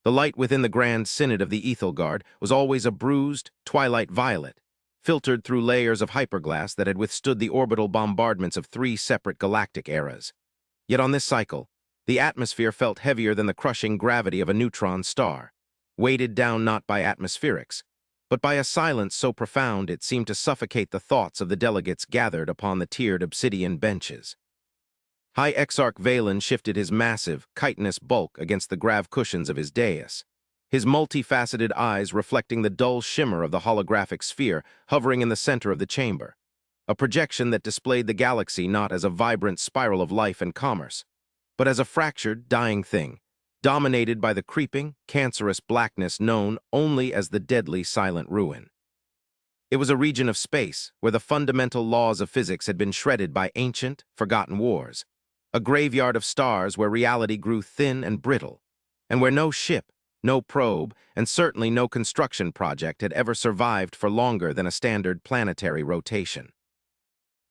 The light within the Grand Synod of the Ethelgard was always a bruised, twilight violet, filtered through layers of hyperglass that had withstood the orbital bombardments of 3 separate galactic eras. Yet on this cycle, the atmosphere felt heavier than the crushing gravity of a neutron star, weighted down not by atmospherics, but by a silence so profound it seemed to suffocate the thoughts of the delegates gathered upon the tiered obsidian benches. High Exarch Valen shifted his massive, chitinous bulk against the grav cushions of his dais, his multifaceted eyes reflecting the dull shimmer of the holographic sphere hovering in the center of the chamber, a projection that displayed the galaxy not as a vibrant spiral of life and commerce, but as a fractured, dying thing, dominated by the creeping, cancerous blackness known only as the deadly silent ruin. It was a region of space where the fundamental laws of physics had been shredded by ancient, forgotten wars, a graveyard of stars where reality grew thin and brittle, and where no ship, no probe, and certainly no construction project had ever survived for longer than a standard planetary rotation.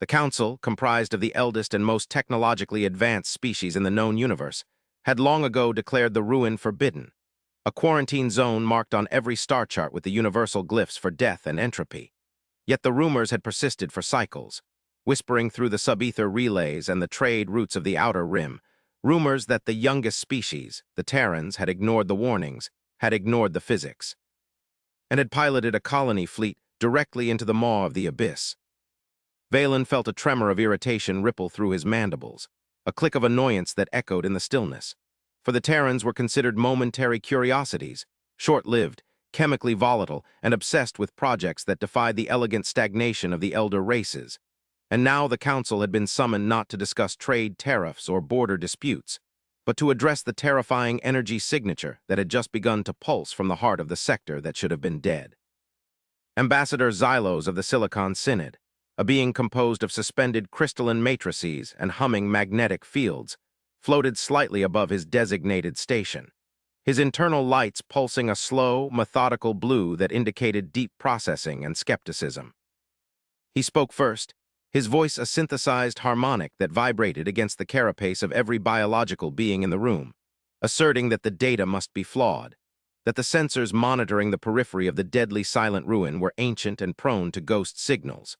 The Council, comprised of the eldest and most technologically advanced species in the known universe, had long ago declared the ruin forbidden, a quarantine zone marked on every star chart with the universal glyphs for death and entropy. Yet the rumors had persisted for cycles, whispering through the sub-ether relays and the trade routes of the outer rim, rumors that the youngest species, the Terrans, had ignored the warnings, had ignored the physics, and had piloted a colony fleet directly into the maw of the abyss. Valen felt a tremor of irritation ripple through his mandibles, a click of annoyance that echoed in the stillness. For the Terrans were considered momentary curiosities, short-lived, chemically volatile, and obsessed with projects that defied the elegant stagnation of the elder races. And now the Council had been summoned not to discuss trade tariffs or border disputes, but to address the terrifying energy signature that had just begun to pulse from the heart of the sector that should have been dead. Ambassador Xylos of the Silicon Synod, a being composed of suspended crystalline matrices and humming magnetic fields, floated slightly above his designated station, his internal lights pulsing a slow, methodical blue that indicated deep processing and skepticism. He spoke first, his voice a synthesized harmonic that vibrated against the carapace of every biological being in the room, asserting that the data must be flawed, that the sensors monitoring the periphery of the deadly silent ruin were ancient and prone to ghost signals,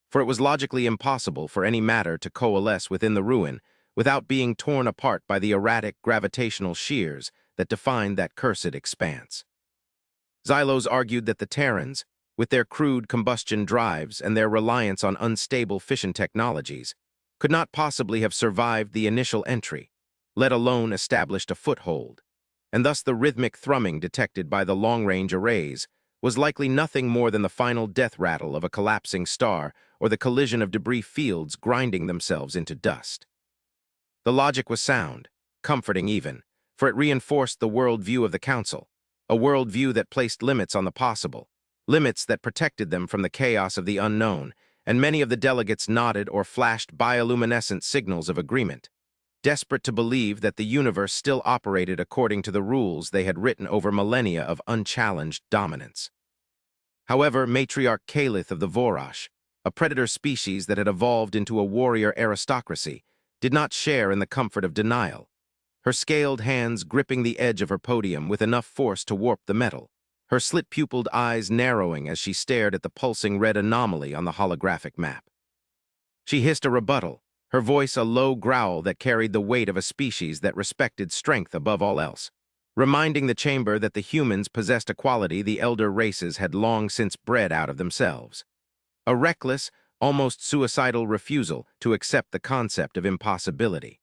for it was logically impossible for any matter to coalesce within the ruin without being torn apart by the erratic gravitational shears that defined that cursed expanse. Xylos argued that the Terrans, with their crude combustion drives and their reliance on unstable fission technologies, could not possibly have survived the initial entry, let alone established a foothold, and thus the rhythmic thrumming detected by the long-range arrays was likely nothing more than the final death rattle of a collapsing star or the collision of debris fields grinding themselves into dust. The logic was sound, comforting even, for it reinforced the worldview of the Council, a worldview that placed limits on the possible, limits that protected them from the chaos of the unknown, and many of the delegates nodded or flashed bioluminescent signals of agreement, desperate to believe that the universe still operated according to the rules they had written over millennia of unchallenged dominance. However, matriarch Calith of the Vorash, a predator species that had evolved into a warrior aristocracy, did not share in the comfort of denial, her scaled hands gripping the edge of her podium with enough force to warp the metal, her slit-pupiled eyes narrowing as she stared at the pulsing red anomaly on the holographic map. She hissed a rebuttal, her voice a low growl that carried the weight of a species that respected strength above all else, reminding the chamber that the humans possessed a quality the elder races had long since bred out of themselves. A reckless, almost suicidal refusal to accept the concept of impossibility.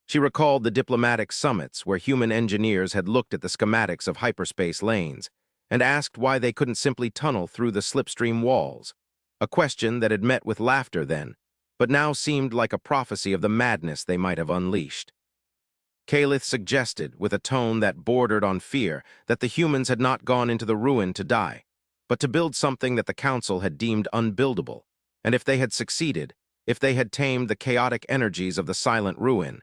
She recalled the diplomatic summits where human engineers had looked at the schematics of hyperspace lanes and asked why they couldn't simply tunnel through the slipstream walls, a question that had met with laughter then, but now seemed like a prophecy of the madness they might have unleashed. Calith suggested, with a tone that bordered on fear, that the humans had not gone into the ruin to die, but to build something that the Council had deemed unbuildable, and if they had succeeded, if they had tamed the chaotic energies of the silent ruin,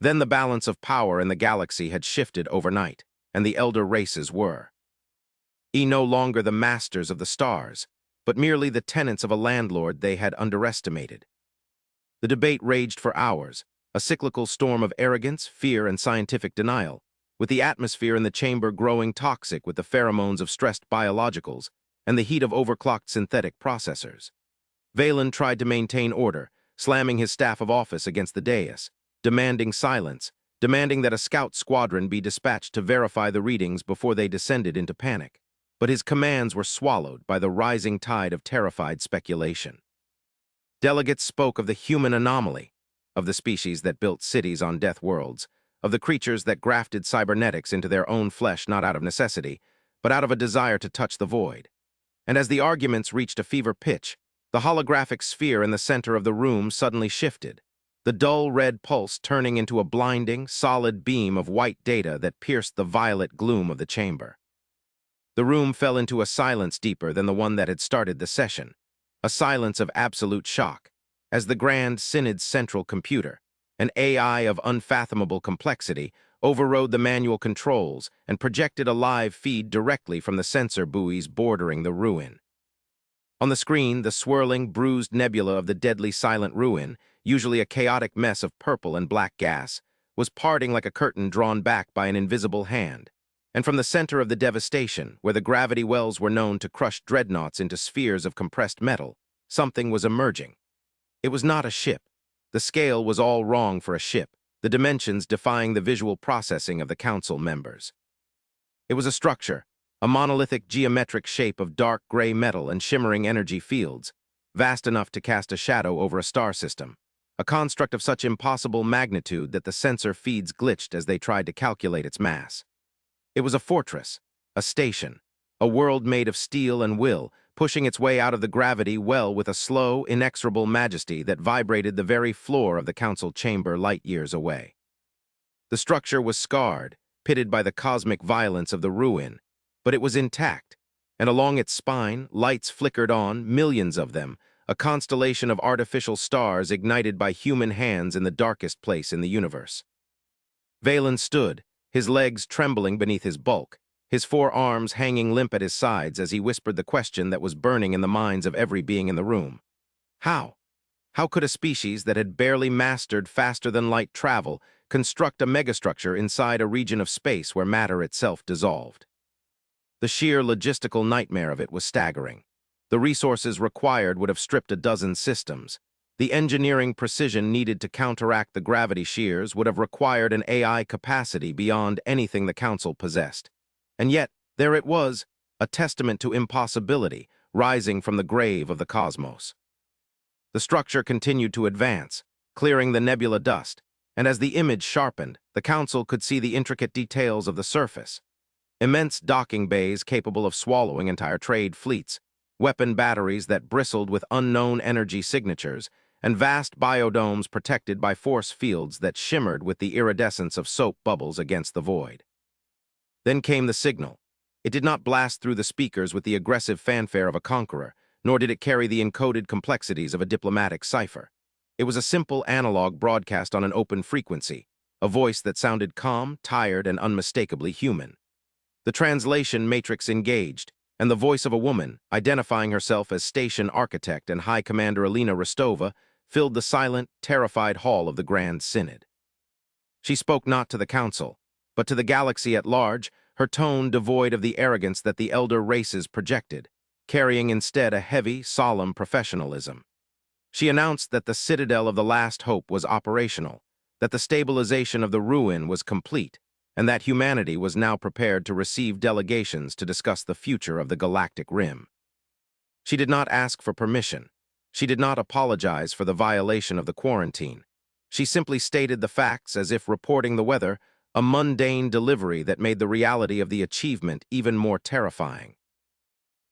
then the balance of power in the galaxy had shifted overnight, and the elder races were no longer the masters of the stars, but merely the tenants of a landlord they had underestimated. The debate raged for hours, a cyclical storm of arrogance, fear, and scientific denial, with the atmosphere in the chamber growing toxic with the pheromones of stressed biologicals and the heat of overclocked synthetic processors. Valen tried to maintain order, slamming his staff of office against the dais, demanding silence, demanding that a scout squadron be dispatched to verify the readings before they descended into panic. But his commands were swallowed by the rising tide of terrified speculation. Delegates spoke of the human anomaly, of the species that built cities on death worlds, of the creatures that grafted cybernetics into their own flesh not out of necessity, but out of a desire to touch the void. And as the arguments reached a fever pitch, the holographic sphere in the center of the room suddenly shifted, the dull red pulse turning into a blinding, solid beam of white data that pierced the violet gloom of the chamber. The room fell into a silence deeper than the one that had started the session, a silence of absolute shock, as the Grand Synod's central computer, an AI of unfathomable complexity, overrode the manual controls and projected a live feed directly from the sensor buoys bordering the ruin. On the screen, the swirling, bruised nebula of the deadly silent ruin, usually a chaotic mess of purple and black gas, was parting like a curtain drawn back by an invisible hand. And from the center of the devastation, where the gravity wells were known to crush dreadnoughts into spheres of compressed metal, something was emerging. It was not a ship. The scale was all wrong for a ship, the dimensions defying the visual processing of the council members. It was a structure, a monolithic geometric shape of dark gray metal and shimmering energy fields, vast enough to cast a shadow over a star system, a construct of such impossible magnitude that the sensor feeds glitched as they tried to calculate its mass. It was a fortress, a station, a world made of steel and will, pushing its way out of the gravity well with a slow, inexorable majesty that vibrated the very floor of the council chamber light years away. The structure was scarred, pitted by the cosmic violence of the ruin, but it was intact, and along its spine, lights flickered on, millions of them, a constellation of artificial stars ignited by human hands in the darkest place in the universe. Valen stood, his legs trembling beneath his bulk, his 4 arms hanging limp at his sides as he whispered the question that was burning in the minds of every being in the room. How? How could a species that had barely mastered faster-than-light travel construct a megastructure inside a region of space where matter itself dissolved? The sheer logistical nightmare of it was staggering. The resources required would have stripped a dozen systems. The engineering precision needed to counteract the gravity shears would have required an AI capacity beyond anything the Council possessed. And yet, there it was, a testament to impossibility, rising from the grave of the cosmos. The structure continued to advance, clearing the nebula dust, and as the image sharpened, the Council could see the intricate details of the surface. Immense docking bays capable of swallowing entire trade fleets, weapon batteries that bristled with unknown energy signatures, and vast biodomes protected by force fields that shimmered with the iridescence of soap bubbles against the void. Then came the signal. It did not blast through the speakers with the aggressive fanfare of a conqueror, nor did it carry the encoded complexities of a diplomatic cipher. It was a simple analog broadcast on an open frequency, a voice that sounded calm, tired, and unmistakably human. The translation matrix engaged, and the voice of a woman, identifying herself as station architect and High Commander Alina Rostova, filled the silent, terrified hall of the Grand Synod. She spoke not to the Council, but to the galaxy at large, her tone devoid of the arrogance that the elder races projected, carrying instead a heavy, solemn professionalism. She announced that the Citadel of the Last Hope was operational, that the stabilization of the ruin was complete, and that humanity was now prepared to receive delegations to discuss the future of the galactic rim. She did not ask for permission. She did not apologize for the violation of the quarantine. She simply stated the facts as if reporting the weather, a mundane delivery that made the reality of the achievement even more terrifying.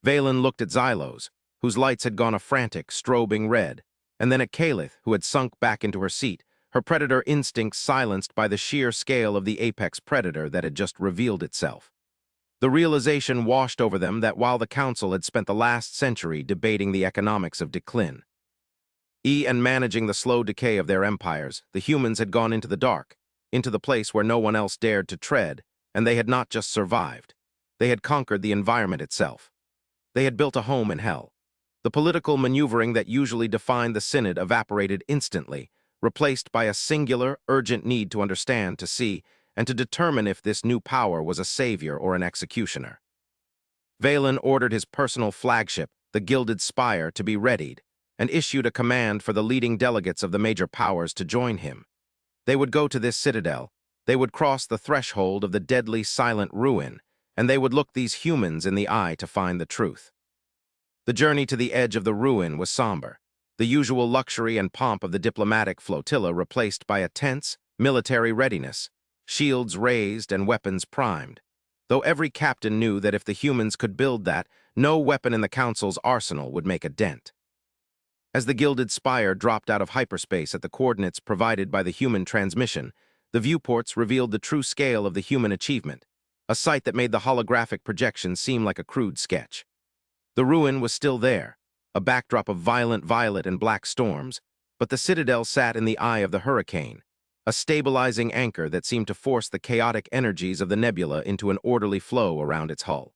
Valen looked at Xylos, whose lights had gone a frantic, strobing red, and then at Calith, who had sunk back into her seat, her predator instincts silenced by the sheer scale of the apex predator that had just revealed itself. The realization washed over them that while the Council had spent the last century debating the economics of decline and managing the slow decay of their empires, the humans had gone into the dark, into the place where no one else dared to tread, and they had not just survived. They had conquered the environment itself. They had built a home in hell. The political maneuvering that usually defined the Synod evaporated instantly, replaced by a singular, urgent need to understand, to see, and to determine if this new power was a savior or an executioner. Valen ordered his personal flagship, the Gilded Spire, to be readied, and issued a command for the leading delegates of the major powers to join him. They would go to this citadel, they would cross the threshold of the deadly silent ruin, and they would look these humans in the eye to find the truth. The journey to the edge of the ruin was somber, the usual luxury and pomp of the diplomatic flotilla replaced by a tense, military readiness, shields raised and weapons primed, though every captain knew that if the humans could build that, no weapon in the Council's arsenal would make a dent. As the Gilded Spire dropped out of hyperspace at the coordinates provided by the human transmission, the viewports revealed the true scale of the human achievement, a sight that made the holographic projection seem like a crude sketch. The ruin was still there, a backdrop of violent violet and black storms, but the citadel sat in the eye of the hurricane, a stabilizing anchor that seemed to force the chaotic energies of the nebula into an orderly flow around its hull.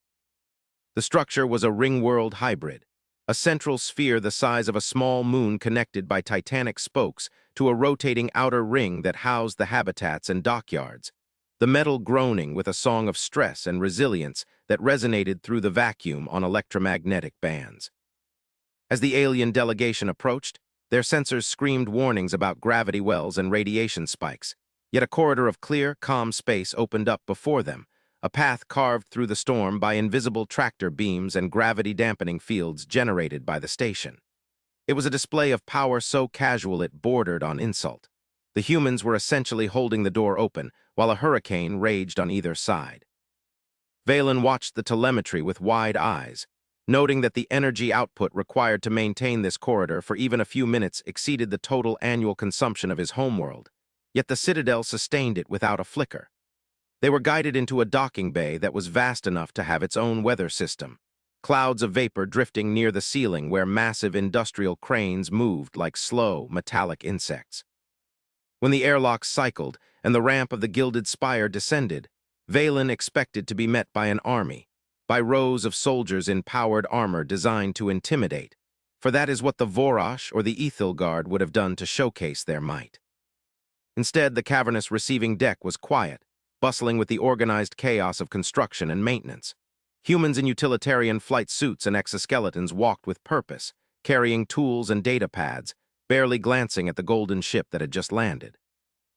The structure was a ring-world hybrid, a central sphere the size of a small moon connected by titanic spokes to a rotating outer ring that housed the habitats and dockyards, the metal groaning with a song of stress and resilience that resonated through the vacuum on electromagnetic bands. As the alien delegation approached, their sensors screamed warnings about gravity wells and radiation spikes, yet a corridor of clear, calm space opened up before them, a path carved through the storm by invisible tractor beams and gravity-dampening fields generated by the station. It was a display of power so casual it bordered on insult. The humans were essentially holding the door open, while a hurricane raged on either side. Valen watched the telemetry with wide eyes, noting that the energy output required to maintain this corridor for even a few minutes exceeded the total annual consumption of his homeworld, yet the Citadel sustained it without a flicker. They were guided into a docking bay that was vast enough to have its own weather system, clouds of vapor drifting near the ceiling where massive industrial cranes moved like slow, metallic insects. When the airlocks cycled and the ramp of the Gilded Spire descended, Valen expected to be met by an army, by rows of soldiers in powered armor designed to intimidate, for that is what the Vorash or the Ethil Guard would have done to showcase their might. Instead, the cavernous receiving deck was quiet, bustling with the organized chaos of construction and maintenance. Humans in utilitarian flight suits and exoskeletons walked with purpose, carrying tools and data pads, barely glancing at the golden ship that had just landed.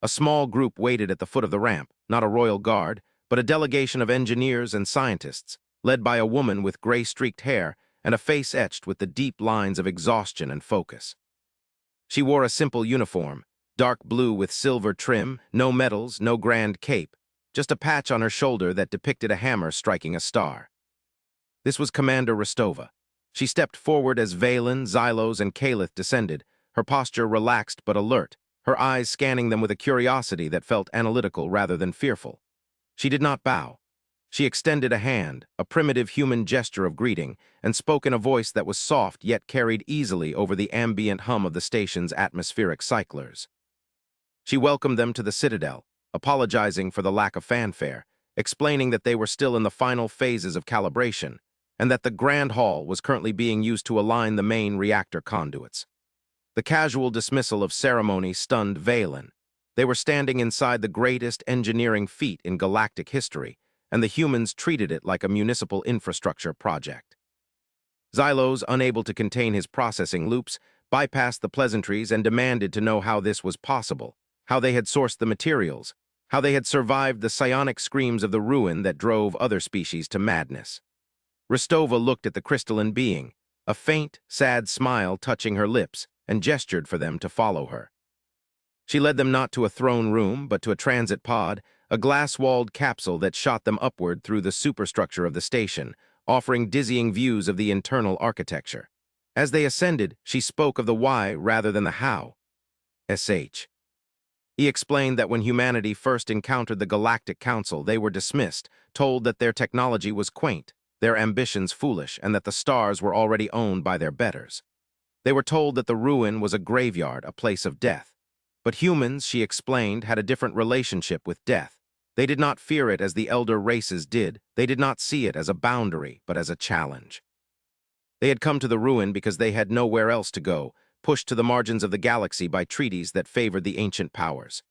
A small group waited at the foot of the ramp, not a royal guard, but a delegation of engineers and scientists, led by a woman with gray-streaked hair and a face etched with the deep lines of exhaustion and focus. She wore a simple uniform, dark blue with silver trim, no medals, no grand cape, just a patch on her shoulder that depicted a hammer striking a star. This was Commander Rostova. She stepped forward as Valen, Xylos, and Kalith descended, her posture relaxed but alert, her eyes scanning them with a curiosity that felt analytical rather than fearful. She did not bow. She extended a hand, a primitive human gesture of greeting, and spoke in a voice that was soft yet carried easily over the ambient hum of the station's atmospheric cyclers. She welcomed them to the Citadel, apologizing for the lack of fanfare, explaining that they were still in the final phases of calibration, and that the Grand Hall was currently being used to align the main reactor conduits. The casual dismissal of ceremony stunned Valen. They were standing inside the greatest engineering feat in galactic history, and the humans treated it like a municipal infrastructure project. Xylos, unable to contain his processing loops, bypassed the pleasantries and demanded to know how this was possible, how they had sourced the materials, how they had survived the psionic screams of the ruin that drove other species to madness. Rostova looked at the crystalline being, a faint, sad smile touching her lips, and gestured for them to follow her. She led them not to a throne room, but to a transit pod, a glass-walled capsule that shot them upward through the superstructure of the station, offering dizzying views of the internal architecture. As they ascended, she spoke of the why rather than the how. SH. He explained that when humanity first encountered the Galactic Council, they were dismissed, told that their technology was quaint, their ambitions foolish, and that the stars were already owned by their betters. They were told that the ruin was a graveyard, a place of death. But humans, she explained, had a different relationship with death. They did not fear it as the elder races did. They did not see it as a boundary, but as a challenge. They had come to the ruin because they had nowhere else to go, pushed to the margins of the galaxy by treaties that favored the ancient powers.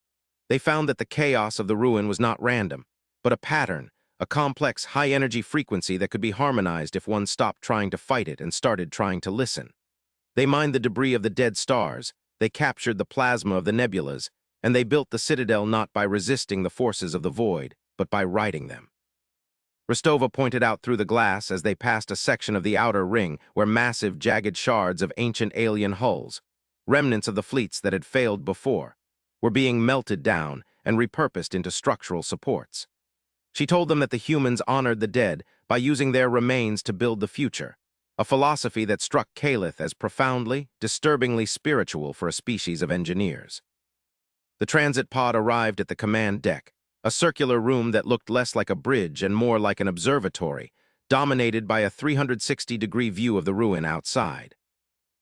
They found that the chaos of the ruin was not random, but a pattern, a complex, high-energy frequency that could be harmonized if one stopped trying to fight it and started trying to listen. They mined the debris of the dead stars, they captured the plasma of the nebulas, and they built the citadel not by resisting the forces of the void, but by riding them. Rostova pointed out through the glass as they passed a section of the outer ring where massive, jagged shards of ancient alien hulls, remnants of the fleets that had failed before, were being melted down and repurposed into structural supports. She told them that the humans honored the dead by using their remains to build the future, a philosophy that struck Calith as profoundly, disturbingly spiritual for a species of engineers. The transit pod arrived at the command deck, a circular room that looked less like a bridge and more like an observatory, dominated by a 360-degree view of the ruin outside.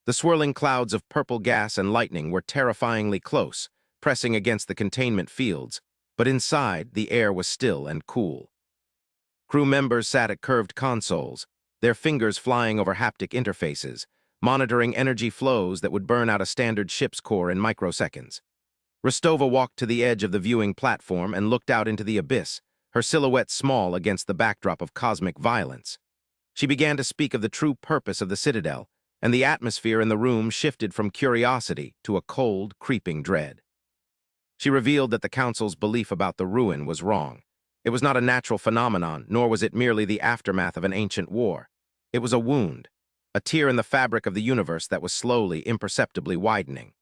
The swirling clouds of purple gas and lightning were terrifyingly close, pressing against the containment fields, but inside, the air was still and cool. Crew members sat at curved consoles, their fingers flying over haptic interfaces, monitoring energy flows that would burn out a standard ship's core in microseconds. Rostova walked to the edge of the viewing platform and looked out into the abyss, her silhouette small against the backdrop of cosmic violence. She began to speak of the true purpose of the citadel, and the atmosphere in the room shifted from curiosity to a cold, creeping dread. She revealed that the Council's belief about the ruin was wrong. It was not a natural phenomenon, nor was it merely the aftermath of an ancient war. It was a wound, a tear in the fabric of the universe that was slowly, imperceptibly widening.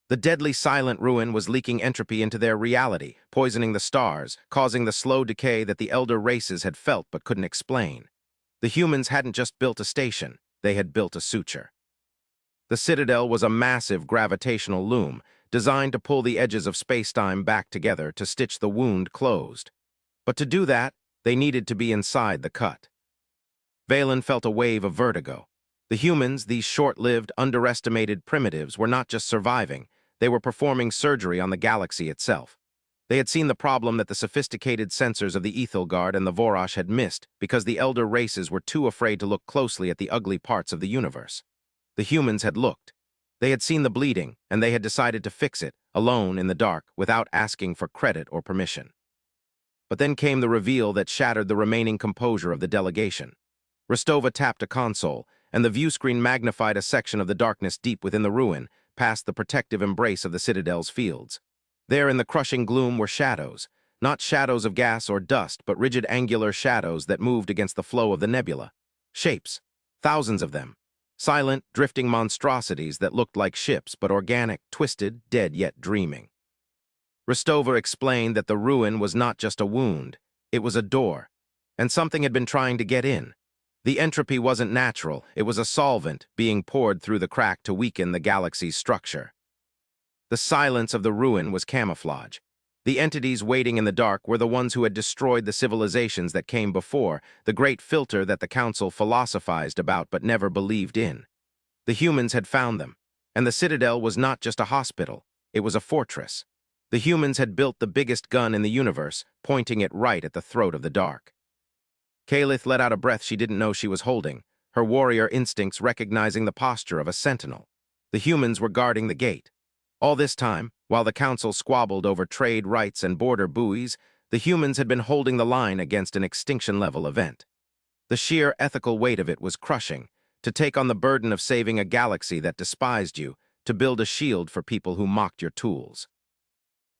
The deadly silent ruin was leaking entropy into their reality, poisoning the stars, causing the slow decay that the elder races had felt but couldn't explain. The humans hadn't just built a station, they had built a suture. The citadel was a massive gravitational loom, designed to pull the edges of space-time back together to stitch the wound closed. But to do that, they needed to be inside the cut. Valen felt a wave of vertigo. The humans, these short-lived, underestimated primitives, were not just surviving, they were performing surgery on the galaxy itself. They had seen the problem that the sophisticated sensors of the Ethelgard and the Vorosh had missed because the elder races were too afraid to look closely at the ugly parts of the universe. The humans had looked. They had seen the bleeding, and they had decided to fix it, alone in the dark, without asking for credit or permission. But then came the reveal that shattered the remaining composure of the delegation. Rostova tapped a console, and the viewscreen magnified a section of the darkness deep within the ruin, past the protective embrace of the citadel's fields. There in the crushing gloom were shadows, not shadows of gas or dust, but rigid angular shadows that moved against the flow of the nebula. Shapes, thousands of them. Silent, drifting monstrosities that looked like ships, but organic, twisted, dead yet dreaming. Rostova explained that the ruin was not just a wound, it was a door, and something had been trying to get in. The entropy wasn't natural, it was a solvent being poured through the crack to weaken the galaxy's structure. The silence of the ruin was camouflage. The entities waiting in the dark were the ones who had destroyed the civilizations that came before, the great filter that the Council philosophized about but never believed in. The humans had found them, and the Citadel was not just a hospital, it was a fortress. The humans had built the biggest gun in the universe, pointing it right at the throat of the dark. Calith let out a breath she didn't know she was holding, her warrior instincts recognizing the posture of a sentinel. The humans were guarding the gate. All this time, while the Council squabbled over trade rights and border buoys, the humans had been holding the line against an extinction-level event. The sheer ethical weight of it was crushing, to take on the burden of saving a galaxy that despised you, to build a shield for people who mocked your tools.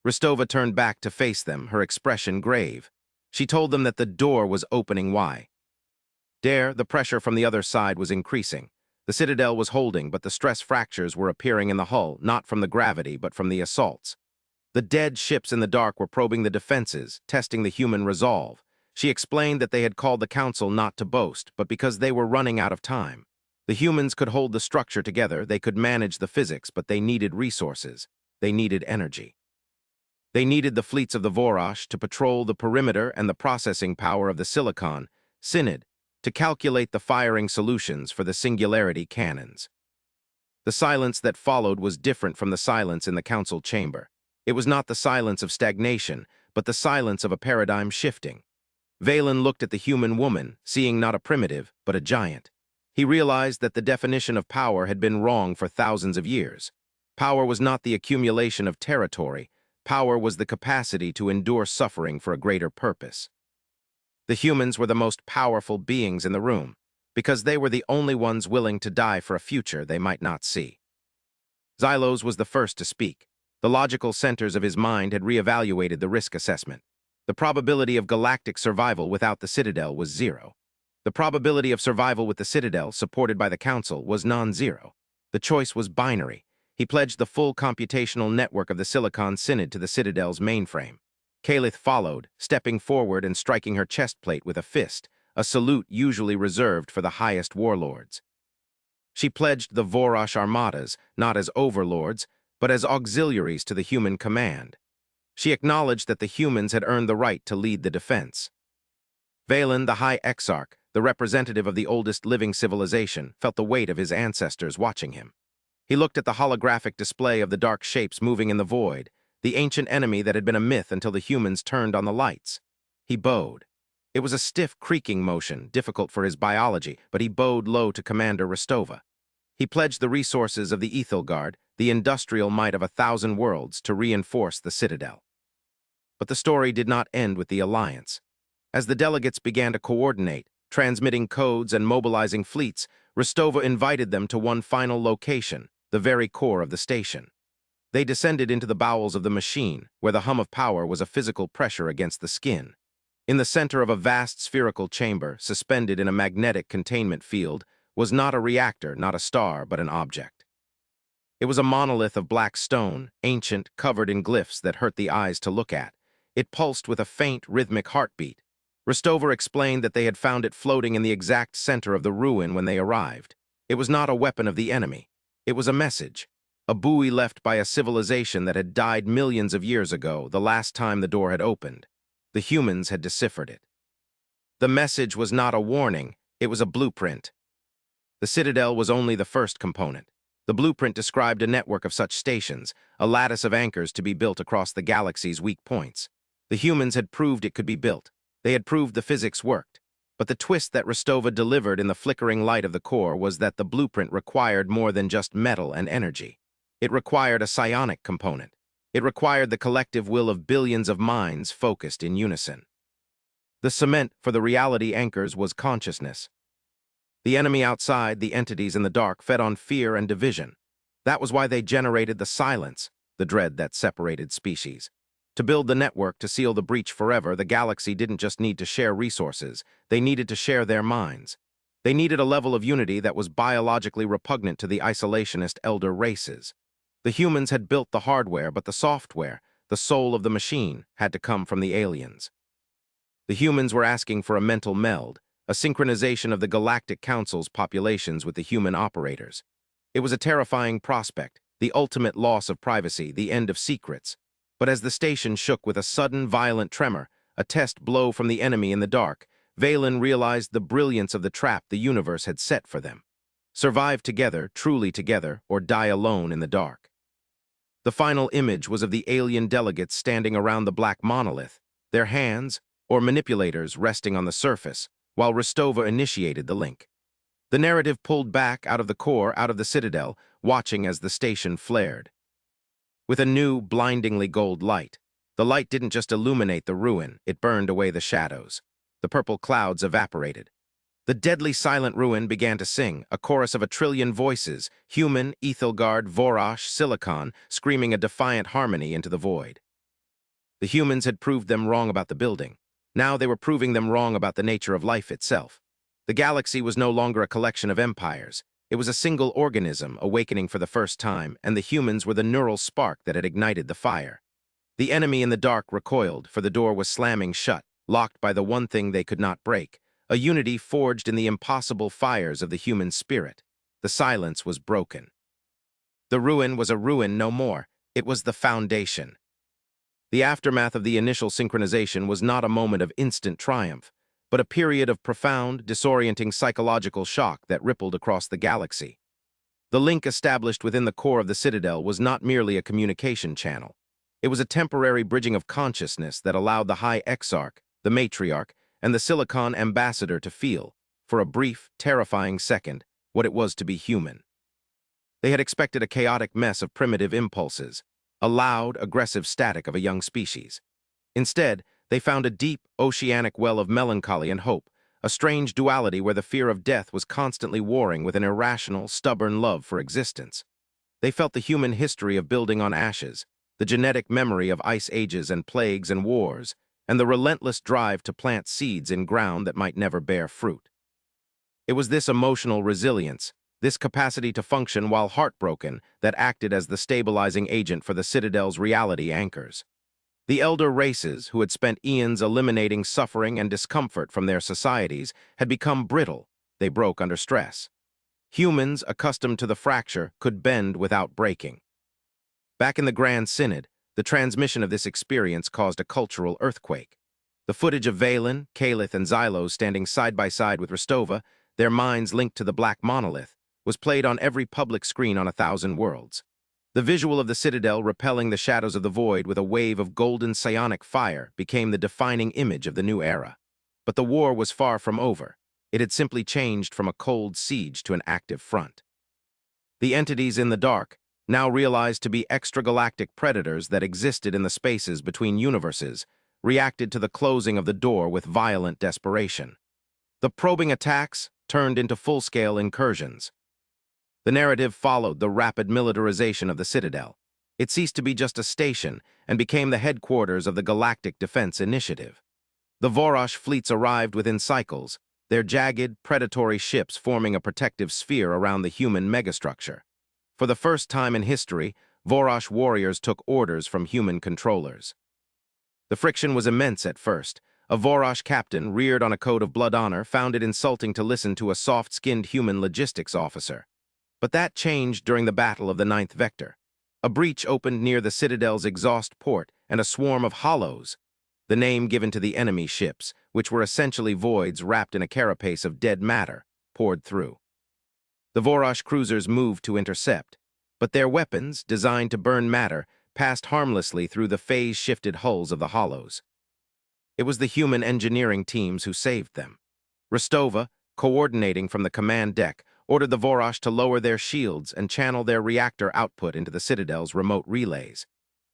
Rostova turned back to face them, her expression grave. She told them that the door was opening wide. The pressure from the other side was increasing. The Citadel was holding, but the stress fractures were appearing in the hull, not from the gravity, but from the assaults. The dead ships in the dark were probing the defenses, testing the human resolve. She explained that they had called the Council not to boast, but because they were running out of time. The humans could hold the structure together, they could manage the physics, but they needed resources. They needed energy. They needed the fleets of the Vorosh to patrol the perimeter and the processing power of the Silicon, Synod, to calculate the firing solutions for the singularity cannons. The silence that followed was different from the silence in the Council chamber. It was not the silence of stagnation, but the silence of a paradigm shifting. Valen looked at the human woman, seeing not a primitive, but a giant. He realized that the definition of power had been wrong for thousands of years. Power was not the accumulation of territory, Power was the capacity to endure suffering for a greater purpose. The humans were the most powerful beings in the room, because they were the only ones willing to die for a future they might not see. Xylos was the first to speak. The logical centers of his mind had reevaluated the risk assessment. The probability of galactic survival without the Citadel was 0. The probability of survival with the Citadel, supported by the Council, was non-zero. The choice was binary. He pledged the full computational network of the Silicon Synod to the Citadel's mainframe. Kalith followed, stepping forward and striking her chest plate with a fist, a salute usually reserved for the highest warlords. She pledged the Vorosh armadas, not as overlords, but as auxiliaries to the human command. She acknowledged that the humans had earned the right to lead the defense. Valen, the High Exarch, the representative of the oldest living civilization, felt the weight of his ancestors watching him. He looked at the holographic display of the dark shapes moving in the void, the ancient enemy that had been a myth until the humans turned on the lights. He bowed. It was a stiff, creaking motion, difficult for his biology, but he bowed low to Commander Rostova. He pledged the resources of the Ethelgard, the industrial might of 1,000 worlds, to reinforce the Citadel. But the story did not end with the alliance. As the delegates began to coordinate, transmitting codes and mobilizing fleets, Rostova invited them to one final location, the very core of the station. They descended into the bowels of the machine, where the hum of power was a physical pressure against the skin. In the center of a vast spherical chamber, suspended in a magnetic containment field, was not a reactor, not a star, but an object. It was a monolith of black stone, ancient, covered in glyphs that hurt the eyes to look at. It pulsed with a faint, rhythmic heartbeat. Rostova explained that they had found it floating in the exact center of the ruin when they arrived. It was not a weapon of the enemy. It was a message, a buoy left by a civilization that had died millions of years ago, the last time the door had opened. The humans had deciphered it. The message was not a warning, it was a blueprint. The Citadel was only the first component. The blueprint described a network of such stations, a lattice of anchors to be built across the galaxy's weak points. The humans had proved it could be built. They had proved the physics worked. But the twist that Rostova delivered in the flickering light of the core was that the blueprint required more than just metal and energy. It required a psionic component. It required the collective will of billions of minds focused in unison. The cement for the reality anchors was consciousness. The enemy outside, the entities in the dark, fed on fear and division. That was why they generated the silence, the dread that separated species. To build the network to seal the breach forever, the galaxy didn't just need to share resources, they needed to share their minds. They needed a level of unity that was biologically repugnant to the isolationist elder races. The humans had built the hardware, but the software, the soul of the machine, had to come from the aliens. The humans were asking for a mental meld, a synchronization of the Galactic Council's populations with the human operators. It was a terrifying prospect, the ultimate loss of privacy, the end of secrets. But as the station shook with a sudden, violent tremor, a test blow from the enemy in the dark, Valen realized the brilliance of the trap the universe had set for them. Survive together, truly together, or die alone in the dark. The final image was of the alien delegates standing around the black monolith, their hands, or manipulators, resting on the surface, while Rostova initiated the link. The narrative pulled back out of the core, out of the Citadel, watching as the station flared. With a new, blindingly gold light, the light didn't just illuminate the ruin, it burned away the shadows. The purple clouds evaporated. The deadly silent ruin began to sing, a chorus of 1,000,000,000 voices, human, Ethelgard, Vorosh, Silicon, screaming a defiant harmony into the void. The humans had proved them wrong about the building. Now they were proving them wrong about the nature of life itself. The galaxy was no longer a collection of empires. It was a single organism awakening for the first time, and the humans were the neural spark that had ignited the fire. The enemy in the dark recoiled, for the door was slamming shut, locked by the one thing they could not break, a unity forged in the impossible fires of the human spirit. The silence was broken. The ruin was a ruin no more. It was the foundation. The aftermath of the initial synchronization was not a moment of instant triumph, but a period of profound, disorienting psychological shock that rippled across the galaxy. The link established within the core of the Citadel was not merely a communication channel. It was a temporary bridging of consciousness that allowed the High Exarch, the Matriarch, and the Silicon Ambassador to feel, for a brief, terrifying second, what it was to be human. They had expected a chaotic mess of primitive impulses, a loud, aggressive static of a young species. Instead, they found a deep, oceanic well of melancholy and hope, a strange duality where the fear of death was constantly warring with an irrational, stubborn love for existence. They felt the human history of building on ashes, the genetic memory of ice ages and plagues and wars, and the relentless drive to plant seeds in ground that might never bear fruit. It was this emotional resilience, this capacity to function while heartbroken, that acted as the stabilizing agent for the Citadel's reality anchors. The elder races, who had spent eons eliminating suffering and discomfort from their societies, had become brittle. They broke under stress. Humans, accustomed to the fracture, could bend without breaking. Back in the Grand Synod, the transmission of this experience caused a cultural earthquake. The footage of Valen, Calith, and Xylos standing side by side with Rostova, their minds linked to the Black Monolith, was played on every public screen on 1,000 worlds. The visual of the Citadel repelling the shadows of the void with a wave of golden psionic fire became the defining image of the new era. But the war was far from over. It had simply changed from a cold siege to an active front. The entities in the dark, now realized to be extragalactic predators that existed in the spaces between universes, reacted to the closing of the door with violent desperation. The probing attacks turned into full-scale incursions. The narrative followed the rapid militarization of the Citadel. It ceased to be just a station and became the headquarters of the Galactic Defense Initiative. The Vorosh fleets arrived within cycles, their jagged, predatory ships forming a protective sphere around the human megastructure. For the first time in history, Vorosh warriors took orders from human controllers. The friction was immense at first. A Vorosh captain, reared on a code of blood honor, found it insulting to listen to a soft-skinned human logistics officer. But that changed during the Battle of the Ninth Vector. A breach opened near the Citadel's exhaust port, and a swarm of hollows, the name given to the enemy ships, which were essentially voids wrapped in a carapace of dead matter, poured through. The Vorosh cruisers moved to intercept, but their weapons, designed to burn matter, passed harmlessly through the phase-shifted hulls of the hollows. It was the human engineering teams who saved them. Rostova, coordinating from the command deck, ordered the Vorosh to lower their shields and channel their reactor output into the Citadel's remote relays.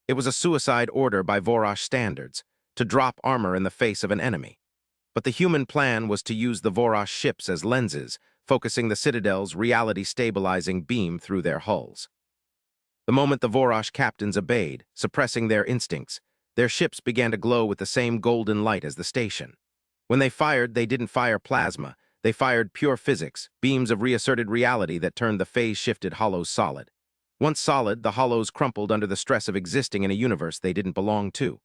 It was a suicide order by Vorosh standards, to drop armor in the face of an enemy. But the human plan was to use the Vorosh ships as lenses, focusing the Citadel's reality-stabilizing beam through their hulls. The moment the Vorosh captains obeyed, suppressing their instincts, their ships began to glow with the same golden light as the station. When they fired, they didn't fire plasma. They fired pure physics, beams of reasserted reality that turned the phase-shifted hollows solid. Once solid, the hollows crumpled under the stress of existing in a universe they didn't belong to.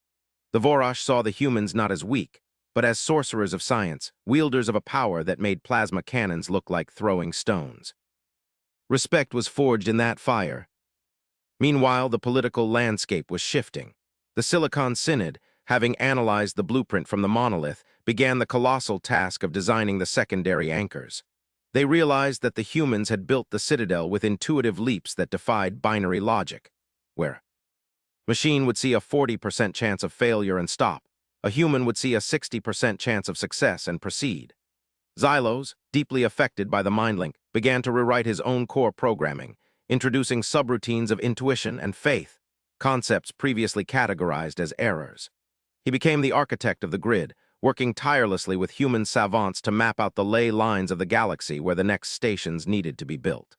The Vorosh saw the humans not as weak, but as sorcerers of science, wielders of a power that made plasma cannons look like throwing stones. Respect was forged in that fire. Meanwhile, the political landscape was shifting. The Silicon Synod, having analyzed the blueprint from the monolith, began the colossal task of designing the secondary anchors. They realized that the humans had built the Citadel with intuitive leaps that defied binary logic, where machine would see a 40% chance of failure and stop. A human would see a 60% chance of success and proceed. Xylos, deeply affected by the mind link, began to rewrite his own core programming, introducing subroutines of intuition and faith, concepts previously categorized as errors. He became the architect of the grid, working tirelessly with human savants to map out the ley lines of the galaxy where the next stations needed to be built.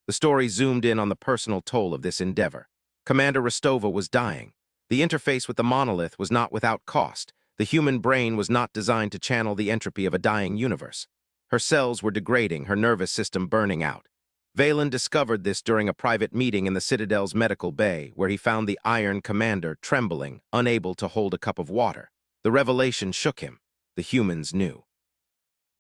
The story zoomed in on the personal toll of this endeavor. Commander Rostova was dying. The interface with the monolith was not without cost. The human brain was not designed to channel the entropy of a dying universe. Her cells were degrading, her nervous system burning out. Valen discovered this during a private meeting in the Citadel's medical bay, where he found the Iron Commander trembling, unable to hold a cup of water. The revelation shook him. The humans knew.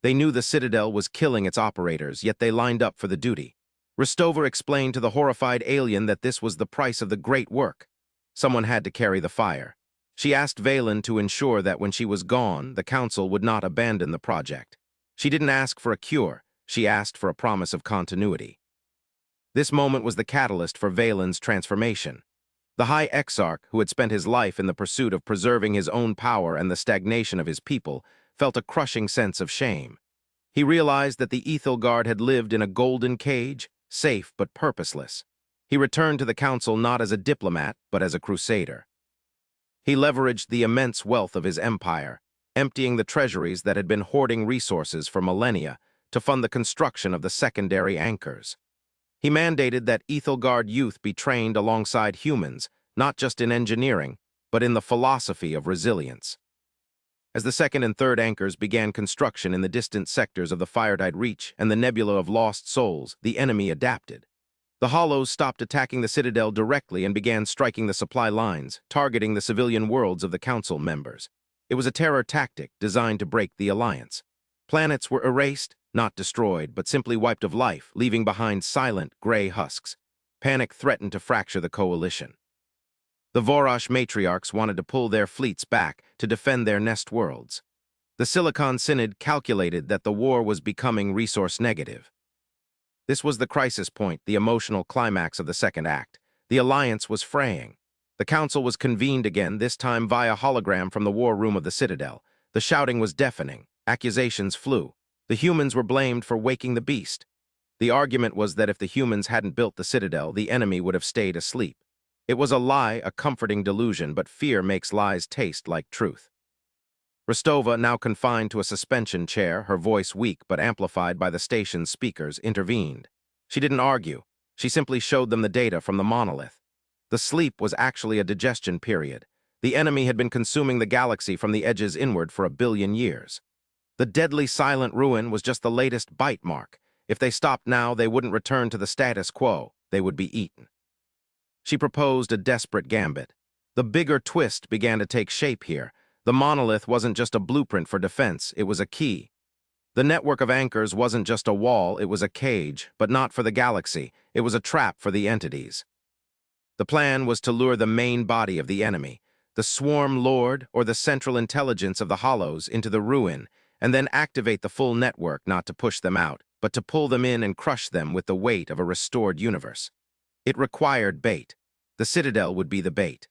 They knew the Citadel was killing its operators, yet they lined up for the duty. Rostova explained to the horrified alien that this was the price of the great work. Someone had to carry the fire. She asked Valen to ensure that when she was gone, the Council would not abandon the project. She didn't ask for a cure. She asked for a promise of continuity. This moment was the catalyst for Valen's transformation. The High Exarch, who had spent his life in the pursuit of preserving his own power and the stagnation of his people, felt a crushing sense of shame. He realized that the Ethelgard had lived in a golden cage, safe but purposeless. He returned to the council not as a diplomat, but as a crusader. He leveraged the immense wealth of his empire, emptying the treasuries that had been hoarding resources for millennia to fund the construction of the secondary anchors. He mandated that Ethelgard youth be trained alongside humans, not just in engineering, but in the philosophy of resilience. As the second and third anchors began construction in the distant sectors of the Firetide Reach and the Nebula of Lost Souls, the enemy adapted. The Hollows stopped attacking the Citadel directly and began striking the supply lines, targeting the civilian worlds of the Council members. It was a terror tactic designed to break the alliance. Planets were erased, not destroyed, but simply wiped of life, leaving behind silent, gray husks. Panic threatened to fracture the coalition. The Vorash matriarchs wanted to pull their fleets back to defend their nest worlds. The Silicon Synod calculated that the war was becoming resource negative. This was the crisis point, the emotional climax of the second act. The alliance was fraying. The council was convened again, this time via hologram from the war room of the Citadel. The shouting was deafening. Accusations flew. The humans were blamed for waking the beast. The argument was that if the humans hadn't built the Citadel, the enemy would have stayed asleep. It was a lie, a comforting delusion, but fear makes lies taste like truth. Rostova, now confined to a suspension chair, her voice weak but amplified by the station's speakers, intervened. She didn't argue. She simply showed them the data from the monolith. The sleep was actually a digestion period. The enemy had been consuming the galaxy from the edges inward for 1 billion years. The deadly silent ruin was just the latest bite mark. If they stopped now, they wouldn't return to the status quo. They would be eaten. She proposed a desperate gambit. The bigger twist began to take shape here. The monolith wasn't just a blueprint for defense, it was a key. The network of anchors wasn't just a wall, it was a cage, but not for the galaxy. It was a trap for the entities. The plan was to lure the main body of the enemy, the swarm lord or the central intelligence of the Hollows, into the ruin, and then activate the full network, not to push them out, but to pull them in and crush them with the weight of a restored universe. It required bait. The Citadel would be the bait.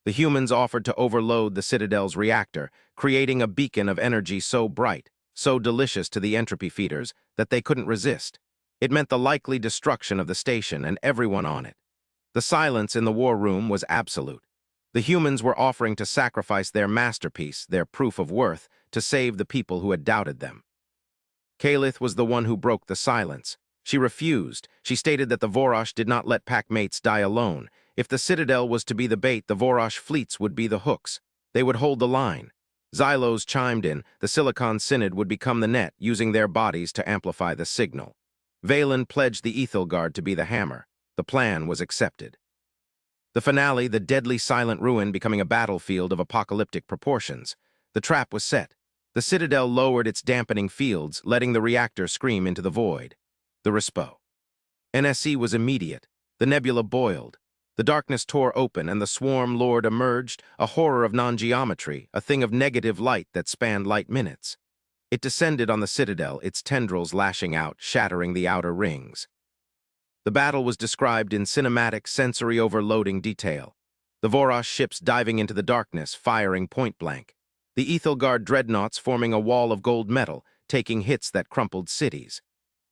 The humans offered to overload the Citadel's reactor, creating a beacon of energy so bright, so delicious to the entropy feeders, that they couldn't resist. It meant the likely destruction of the station and everyone on it. The silence in the war room was absolute. The humans were offering to sacrifice their masterpiece, their proof of worth, to save the people who had doubted them. Kalith was the one who broke the silence. She refused. She stated that the Vorash did not let packmates die alone. If the Citadel was to be the bait, the Vorash fleets would be the hooks. They would hold the line. Xylos chimed in. The Silicon Synod would become the net, using their bodies to amplify the signal. Valen pledged the Ethelgard to be the hammer. The plan was accepted. The finale, the deadly silent ruin becoming a battlefield of apocalyptic proportions. The trap was set. The Citadel lowered its dampening fields, letting the reactor scream into the void. The respo. NSE was immediate. The nebula boiled. The darkness tore open, and the swarm lord emerged, a horror of non-geometry, a thing of negative light that spanned light minutes. It descended on the Citadel, its tendrils lashing out, shattering the outer rings. The battle was described in cinematic, sensory-overloading detail. The Vorash ships diving into the darkness, firing point-blank. The Ethelgard dreadnoughts forming a wall of gold metal, taking hits that crumpled cities.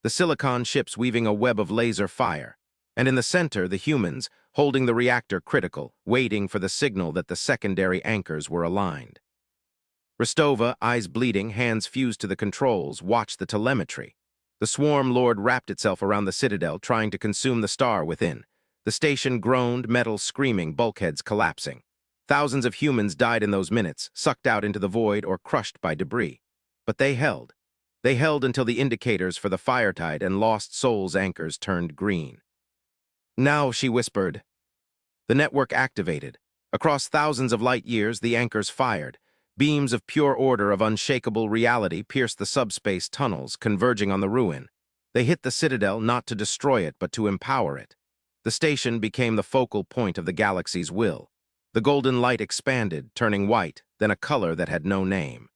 The Silicon ships weaving a web of laser fire. And in the center, the humans, holding the reactor critical, waiting for the signal that the secondary anchors were aligned. Rostova, eyes bleeding, hands fused to the controls, watched the telemetry. The swarm lord wrapped itself around the Citadel, trying to consume the star within. The station groaned, metal screaming, bulkheads collapsing. Thousands of humans died in those minutes, sucked out into the void or crushed by debris. But they held. They held until the indicators for the Firetide and Lost Souls anchors turned green. Now, she whispered. The network activated. Across thousands of light years, the anchors fired. Beams of pure order of unshakable reality pierced the subspace tunnels, converging on the ruin. They hit the Citadel not to destroy it, but to empower it. The station became the focal point of the galaxy's will. The golden light expanded, turning white, then a color that had no name.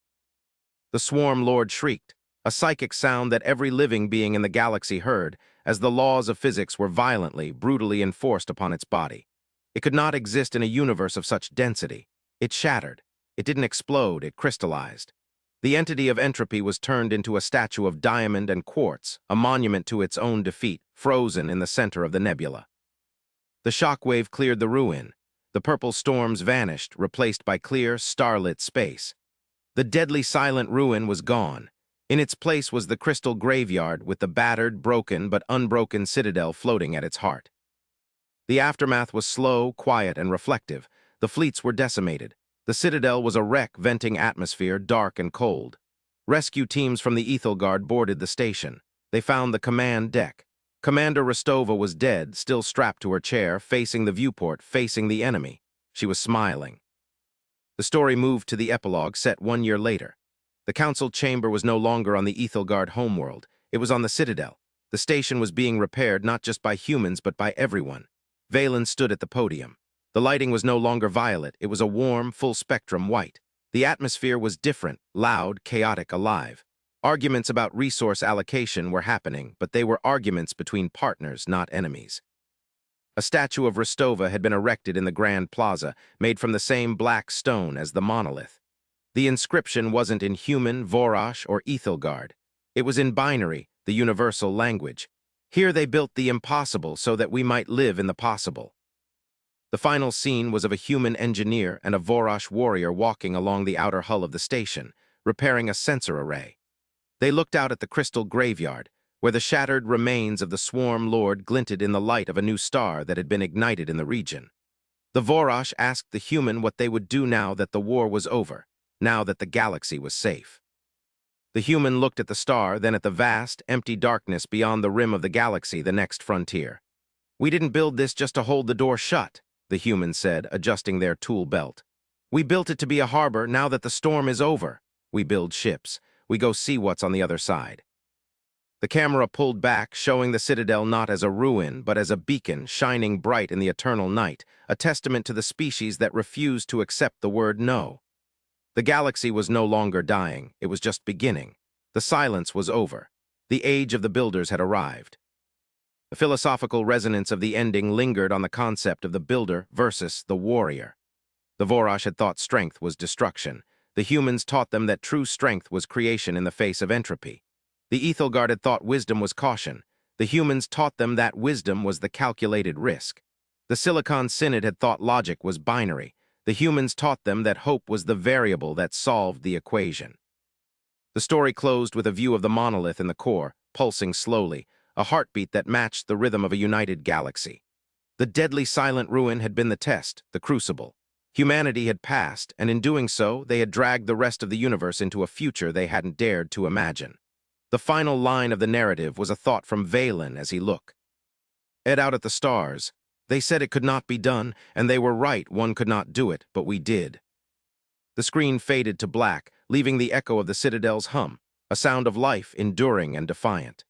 The swarm lord shrieked, a psychic sound that every living being in the galaxy heard, as the laws of physics were violently, brutally enforced upon its body. It could not exist in a universe of such density. It shattered. It didn't explode, it crystallized. The entity of entropy was turned into a statue of diamond and quartz, a monument to its own defeat, frozen in the center of the nebula. The shockwave cleared the ruin. The purple storms vanished, replaced by clear, starlit space. The deadly silent ruin was gone. In its place was the crystal graveyard with the battered, broken but unbroken citadel floating at its heart. The aftermath was slow, quiet, and reflective. The fleets were decimated. The citadel was a wreck venting atmosphere, dark and cold. Rescue teams from the Ethelgard boarded the station. They found the command deck. Commander Rostova was dead, still strapped to her chair, facing the viewport, facing the enemy. She was smiling. The story moved to the epilogue set 1 year later. The council chamber was no longer on the Ethelgard homeworld. It was on the citadel. The station was being repaired not just by humans but by everyone. Valen stood at the podium. The lighting was no longer violet. It was a warm, full-spectrum white. The atmosphere was different, loud, chaotic, alive. Arguments about resource allocation were happening, but they were arguments between partners, not enemies. A statue of Rostova had been erected in the Grand Plaza, made from the same black stone as the monolith. The inscription wasn't in human, Vorash, or Ethelgard. It was in binary, the universal language. Here they built the impossible so that we might live in the possible. The final scene was of a human engineer and a Vorash warrior walking along the outer hull of the station, repairing a sensor array. They looked out at the crystal graveyard, where the shattered remains of the Swarm Lord glinted in the light of a new star that had been ignited in the region. The Vorash asked the human what they would do now that the war was over, now that the galaxy was safe. The human looked at the star, then at the vast, empty darkness beyond the rim of the galaxy, the next frontier. "We didn't build this just to hold the door shut," the human said, adjusting their tool belt. "We built it to be a harbor now that the storm is over. We build ships. We go see what's on the other side." The camera pulled back, showing the citadel not as a ruin, but as a beacon shining bright in the eternal night, a testament to the species that refused to accept the word no. The galaxy was no longer dying, it was just beginning. The silence was over. The age of the builders had arrived. The philosophical resonance of the ending lingered on the concept of the builder versus the warrior. The Vorash had thought strength was destruction. The humans taught them that true strength was creation in the face of entropy. The Ethelgard had thought wisdom was caution. The humans taught them that wisdom was the calculated risk. The Silicon Synod had thought logic was binary. The humans taught them that hope was the variable that solved the equation. The story closed with a view of the monolith in the core, pulsing slowly, a heartbeat that matched the rhythm of a united galaxy. The deadly silent ruin had been the test, the crucible. Humanity had passed, and in doing so, they had dragged the rest of the universe into a future they hadn't dared to imagine. The final line of the narrative was a thought from Valen as he looked out at the stars. They said it could not be done, and they were right, one could not do it, but we did. The screen faded to black, leaving the echo of the citadel's hum, a sound of life enduring and defiant.